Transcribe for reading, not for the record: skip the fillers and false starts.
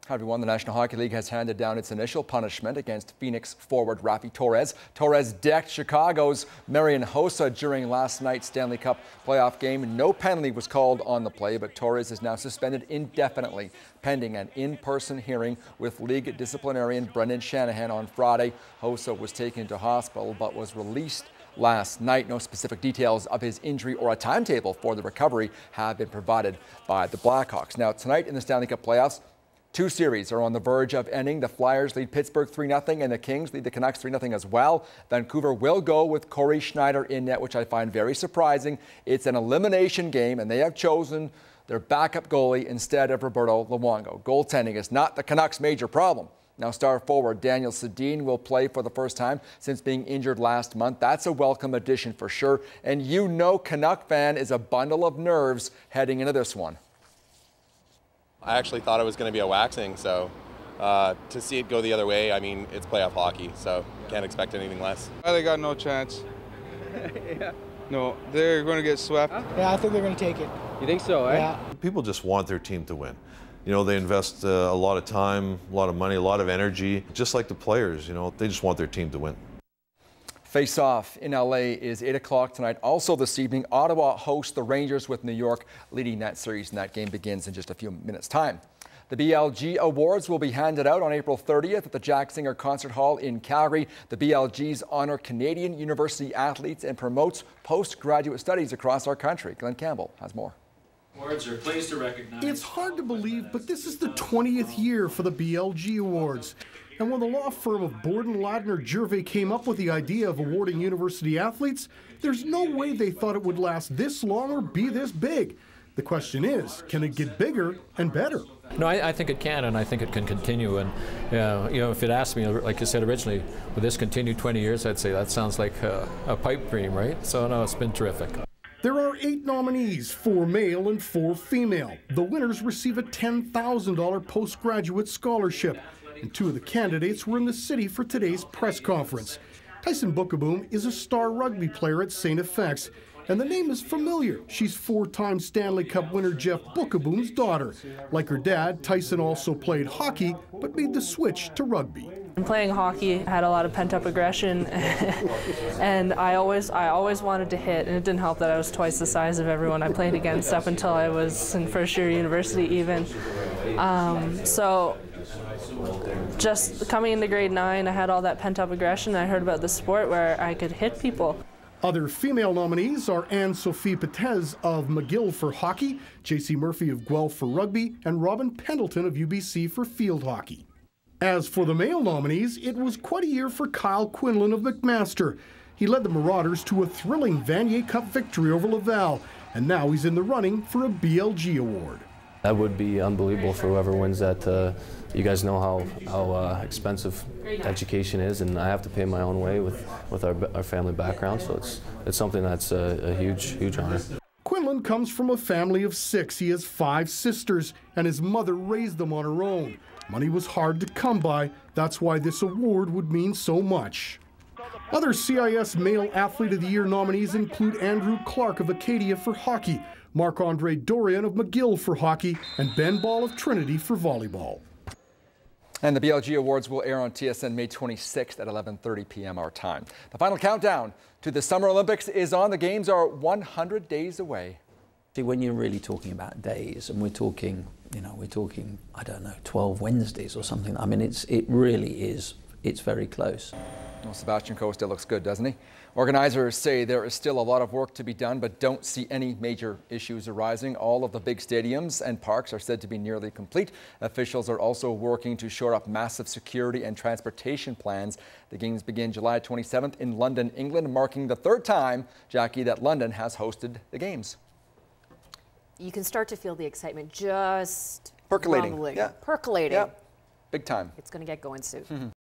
Hi everyone. The National Hockey League has handed down its initial punishment against Phoenix forward Rafi Torres. Torres decked Chicago's Marian Hossa during last night's Stanley Cup playoff game. No penalty was called on the play, but Torres is now suspended indefinitely, pending an in-person hearing with league disciplinarian Brendan Shanahan on Friday. Hossa was taken to hospital but was released last night. No specific details of his injury or a timetable for the recovery have been provided by the Blackhawks. Now tonight in the Stanley Cup playoffs, two series are on the verge of ending. The Flyers lead Pittsburgh 3-0 and the Kings lead the Canucks 3-0 as well. Vancouver will go with Corey Schneider in net, which I find very surprising. It's an elimination game and they have chosen their backup goalie instead of Roberto Luongo. Goaltending is not the Canucks' major problem. Now star forward Daniel Sedin will play for the first time since being injured last month. That's a welcome addition for sure. And you know Canuck fan is a bundle of nerves heading into this one. I actually thought it was going to be a waxing, so to see it go the other way, I mean, it's playoff hockey, so can't expect anything less. They got no chance. Yeah. No, they're going to get swept. Yeah, I think they're going to take it. You think so, eh? Yeah. People just want their team to win. You know, they invest a lot of time, a lot of money, a lot of energy, just like the players, you know, they just want their team to win. Face-off in LA is 8 o'clock tonight. Also this evening, Ottawa hosts the Rangers with New York leading that series, and that game begins in just a few minutes' time. The BLG Awards will be handed out on April 30th at the Jack Singer Concert Hall in Calgary. The BLGs honor Canadian university athletes and promotes postgraduate studies across our country. Glenn Campbell has more. Awards are pleased to recognize. It's hard to believe, but this is the 20th year for the BLG Awards. And when the law firm of Borden, Ladner, Gervais came up with the idea of awarding university athletes, there's no way they thought it would last this long or be this big. The question is, can it get bigger and better? No, I think it can, and I think it can continue. And you know, if it asked me, like you said originally, will this continue 20 years? I'd say that sounds like a pipe dream, right? So no, it's been terrific. There are 8 nominees, 4 male and 4 female. The winners receive a $10,000 postgraduate scholarship. And 2 of the candidates were in the city for today's press conference. Tyson Bookeboom is a star rugby player at St. FX, and the name is familiar. She's 4-time Stanley Cup winner Jeff Bookeboom's daughter. Like her dad, Tyson also played hockey, but made the switch to rugby. Playing hockey, I had a lot of pent-up aggression, and I always wanted to hit, and it didn't help that I was twice the size of everyone I played against up until I was in first year university even. So just coming into grade 9, I had all that pent-up aggression. I heard about the sport where I could hit people. Other female nominees are Anne-Sophie Petez of McGill for hockey, J.C. Murphy of Guelph for rugby, and Robin Pendleton of UBC for field hockey. As for the male nominees, it was quite a year for Kyle Quinlan of McMaster. He led the Marauders to a thrilling Vanier Cup victory over Laval, and now he's in the running for a BLG award. That would be unbelievable for whoever wins that. You guys know how expensive education is, and I have to pay my own way with our family background, so it's something that's a huge honor. Quinlan comes from a family of 6. He has 5 sisters, and his mother raised them on her own. Money was hard to come by. That's why this award would mean so much. Other CIS Male Athlete of the Year nominees include Andrew Clark of Acadia for hockey, Marc-Andre Dorian of McGill for hockey, and Ben Ball of Trinity for volleyball. And the BLG Awards will air on TSN May 26th at 11:30 p.m. our time. The final countdown to the Summer Olympics is on. The Games are 100 days away. See, when you're really talking about days, and we're talking, I don't know, 12 Wednesdays or something. I mean, it really is. It's very close. Well, Sebastian Coe still looks good, doesn't he? Organizers say there is still a lot of work to be done, but don't see any major issues arising. All of the big stadiums and parks are said to be nearly complete. Officials are also working to shore up massive security and transportation plans. The Games begin July 27th in London, England, marking the 3rd time, Jackie, that London has hosted the Games. You can start to feel the excitement just percolating. rumbling. Yeah. Percolating. Yeah. Big time. It's going to get going soon.